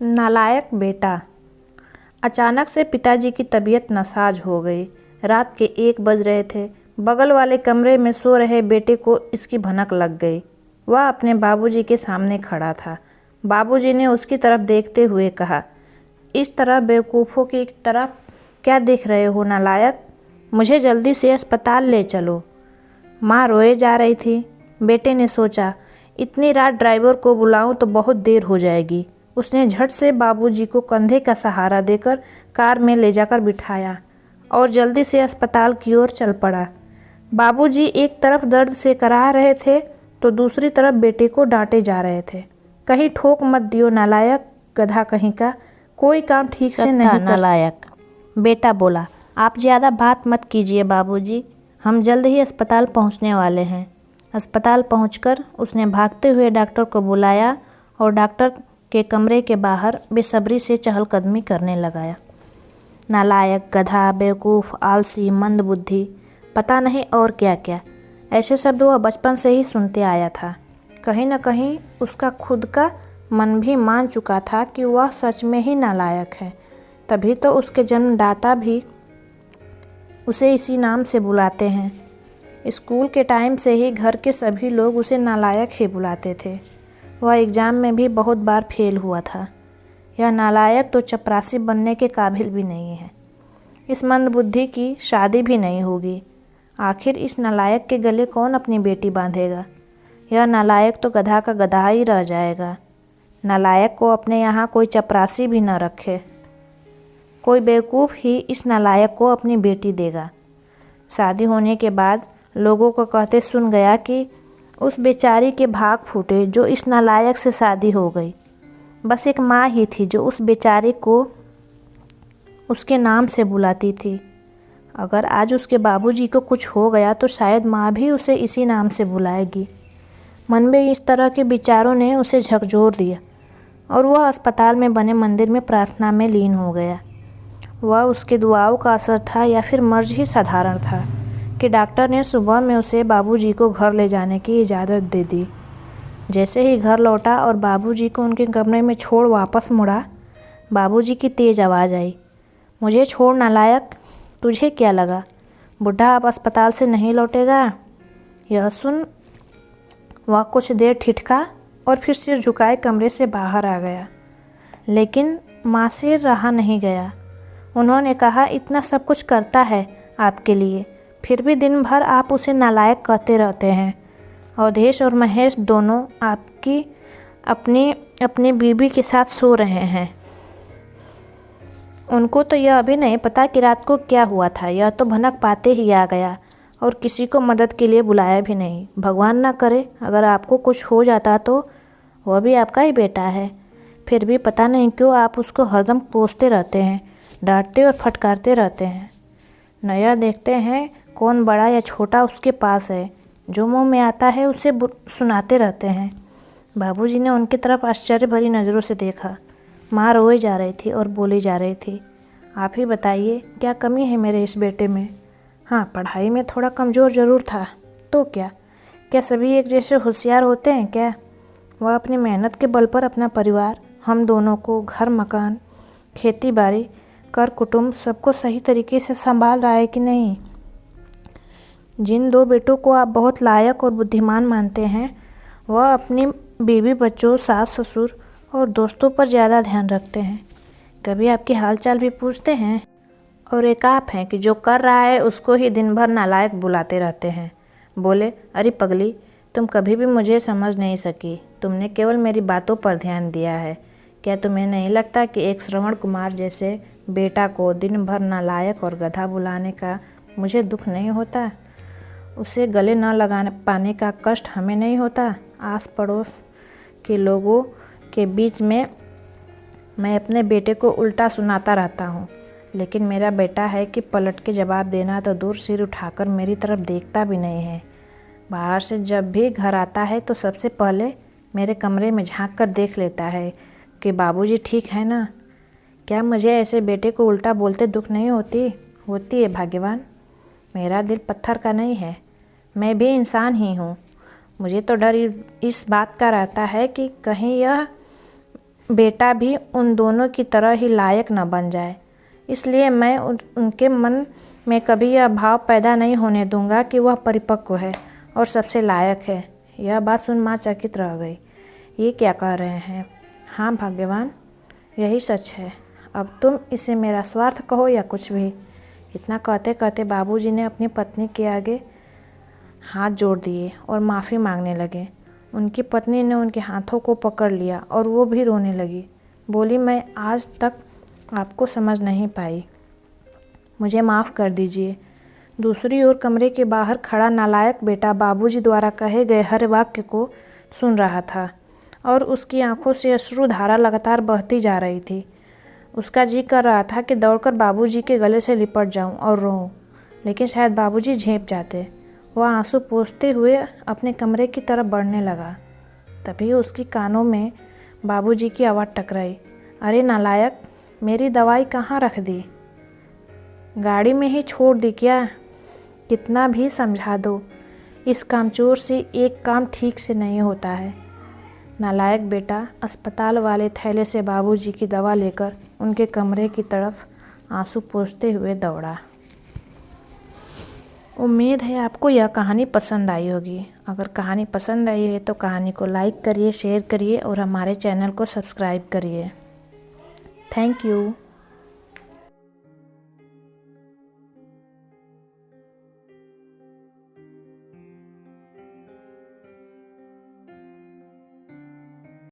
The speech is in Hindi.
नालायक बेटा। अचानक से पिताजी की तबीयत नासाज हो गई। रात के 1 बज रहे थे। बगल वाले कमरे में सो रहे बेटे को इसकी भनक लग गई। वह अपने बाबूजी के सामने खड़ा था। बाबूजी ने उसकी तरफ देखते हुए कहा, इस तरह बेवकूफ़ों की तरह क्या देख रहे हो नालायक? मुझे जल्दी से अस्पताल ले चलो। माँ रोए जा रही थी। बेटे ने सोचा, इतनी रात ड्राइवर को बुलाऊं तो बहुत देर हो जाएगी। उसने झट से बाबूजी को कंधे का सहारा देकर कार में ले जाकर बिठाया और जल्दी से अस्पताल की ओर चल पड़ा। बाबूजी एक तरफ दर्द से कराह रहे थे तो दूसरी तरफ बेटे को डांटे जा रहे थे। कहीं ठोक मत दियो नालायक, गधा कहीं का, कोई काम ठीक से नहीं कर। नालायक बेटा बोला, आप ज़्यादा बात मत कीजिए बाबूजी, हम जल्द ही अस्पताल पहुंचने वाले हैं। अस्पताल पहुंचकर उसने भागते हुए डॉक्टर को बुलाया और डॉक्टर के कमरे के बाहर बेसब्री से चहलकदमी करने लगाया। नालायक, गधा, बेवकूफ़, आलसी, मंदबुद्धि, पता नहीं और क्या क्या, ऐसे शब्द वह बचपन से ही सुनते आया था। कहीं न कहीं उसका खुद का मन भी मान चुका था कि वह सच में ही नालायक है। तभी तो उसके जन्मदाता भी उसे इसी नाम से बुलाते हैं। स्कूल के टाइम से ही घर के सभी लोग उसे नालायक ही बुलाते थे। वह एग्ज़ाम में भी बहुत बार फेल हुआ था। यह नालायक तो चपरासी बनने के काबिल भी नहीं है। इस मंदबुद्धि की शादी भी नहीं होगी। आखिर इस नालायक के गले कौन अपनी बेटी बांधेगा? यह नालायक तो गधा का गधा ही रह जाएगा। नालायक को अपने यहाँ कोई चपरासी भी न रखे। कोई बेवकूफ़ ही इस नालायक को अपनी बेटी देगा। शादी होने के बाद लोगों को कहते सुन गया कि उस बेचारी के भाग फूटे जो इस नालायक से शादी हो गई। बस एक माँ ही थी जो उस बेचारी को उसके नाम से बुलाती थी। अगर आज उसके बाबूजी को कुछ हो गया तो शायद माँ भी उसे इसी नाम से बुलाएगी। मन में इस तरह के विचारों ने उसे झकझोर दिया और वह अस्पताल में बने मंदिर में प्रार्थना में लीन हो गया। वह उसके दुआओं का असर था या फिर मर्ज ही साधारण था कि डॉक्टर ने सुबह में उसे बाबूजी को घर ले जाने की इजाज़त दे दी। जैसे ही घर लौटा और बाबूजी को उनके कमरे में छोड़ वापस मुड़ा, बाबूजी की तेज़ आवाज़ आई, मुझे छोड़ नालायक, तुझे क्या लगा बुढ़ा अब अस्पताल से नहीं लौटेगा? यह सुन वह कुछ देर ठिठका और फिर सिर झुकाए कमरे से बाहर आ गया। लेकिन माँ से रहा नहीं गया। उन्होंने कहा, इतना सब कुछ करता है आपके लिए, फिर भी दिन भर आप उसे नालायक कहते रहते हैं। अवधेश और महेश दोनों आपकी अपनी बीवी के साथ सो रहे हैं। उनको तो यह अभी नहीं पता कि रात को क्या हुआ था। यह तो भनक पाते ही आ गया और किसी को मदद के लिए बुलाया भी नहीं। भगवान ना करे अगर आपको कुछ हो जाता तो वह भी आपका ही बेटा है। फिर भी पता नहीं क्यों आप उसको हरदम कोसते रहते हैं, डांटते और फटकारते रहते हैं। नया देखते हैं कौन बड़ा या छोटा उसके पास है, जो मुंह में आता है उसे सुनाते रहते हैं। बाबूजी ने उनकी तरफ आश्चर्य भरी नज़रों से देखा। माँ रोए जा रही थी और बोली जा रही थी, आप ही बताइए क्या कमी है मेरे इस बेटे में? हाँ, पढ़ाई में थोड़ा कमज़ोर ज़रूर था, तो क्या सभी एक जैसे होशियार होते हैं क्या? वह अपनी मेहनत के बल पर अपना परिवार, हम दोनों को घर मकान, खेती बाड़ी, कर कुटुंब सबको सही तरीके से संभाल रहा है कि नहीं? जिन 2 बेटों को आप बहुत लायक और बुद्धिमान मानते हैं, वह अपनी बीवी बच्चों, सास ससुर और दोस्तों पर ज़्यादा ध्यान रखते हैं। कभी आपकी हालचाल भी पूछते हैं? और एक आप हैं कि जो कर रहा है उसको ही दिन भर नालायक बुलाते रहते हैं। बोले, अरे पगली, तुम कभी भी मुझे समझ नहीं सकी। तुमने केवल मेरी बातों पर ध्यान दिया है। क्या तुम्हें नहीं लगता कि एक श्रवण कुमार जैसे बेटा को दिन भर नालायक और गधा बुलाने का मुझे दुख नहीं होता? उसे गले न लगा पाने का कष्ट हमें नहीं होता? आस पड़ोस के लोगों के बीच में मैं अपने बेटे को उल्टा सुनाता रहता हूँ, लेकिन मेरा बेटा है कि पलट के जवाब देना तो दूर, सिर उठाकर मेरी तरफ देखता भी नहीं है। बाहर से जब भी घर आता है तो सबसे पहले मेरे कमरे में झांक कर देख लेता है कि बाबूजी ठीक है ना। क्या मुझे ऐसे बेटे को उल्टा बोलते दुख नहीं होती है भाग्यवान। मेरा दिल पत्थर का नहीं है, मैं भी इंसान ही हूँ। मुझे तो डर इस बात का रहता है कि कहीं यह बेटा भी उन दोनों की तरह ही लायक न बन जाए। इसलिए मैं उनके मन में कभी यह भाव पैदा नहीं होने दूंगा कि वह परिपक्व है और सबसे लायक है। यह बात सुन माँ चकित रह गई। ये क्या कह रहे हैं? हाँ भाग्यवान, यही सच है। अब तुम इसे मेरा स्वार्थ कहो या कुछ भी। इतना कहते कहते बाबूजी ने अपनी पत्नी के आगे हाथ जोड़ दिए और माफ़ी मांगने लगे। उनकी पत्नी ने उनके हाथों को पकड़ लिया और वो भी रोने लगी। बोली, मैं आज तक आपको समझ नहीं पाई, मुझे माफ़ कर दीजिए। दूसरी ओर कमरे के बाहर खड़ा नालायक बेटा बाबूजी द्वारा कहे गए हर वाक्य को सुन रहा था और उसकी आंखों से अश्रुधारा लगातार बहती जा रही थी। उसका जी कर रहा था कि दौड़कर बाबूजी के गले से लिपट जाऊं और रोऊं, लेकिन शायद बाबूजी झेंप जाते। वह आंसू पोंछते हुए अपने कमरे की तरफ बढ़ने लगा। तभी उसकी कानों में बाबूजी की आवाज़ टकराई, अरे नालायक, मेरी दवाई कहाँ रख दी? गाड़ी में ही छोड़ दी क्या? कितना भी समझा दो, इस कामचोर से एक काम ठीक से नहीं होता है। नालायक बेटा अस्पताल वाले थैले से बाबूजी की दवा लेकर उनके कमरे की तरफ आंसू पोंछते हुए दौड़ा। उम्मीद है आपको यह कहानी पसंद आई होगी। अगर कहानी पसंद आई है तो कहानी को लाइक करिए, शेयर करिए और हमारे चैनल को सब्सक्राइब करिए। Thank you.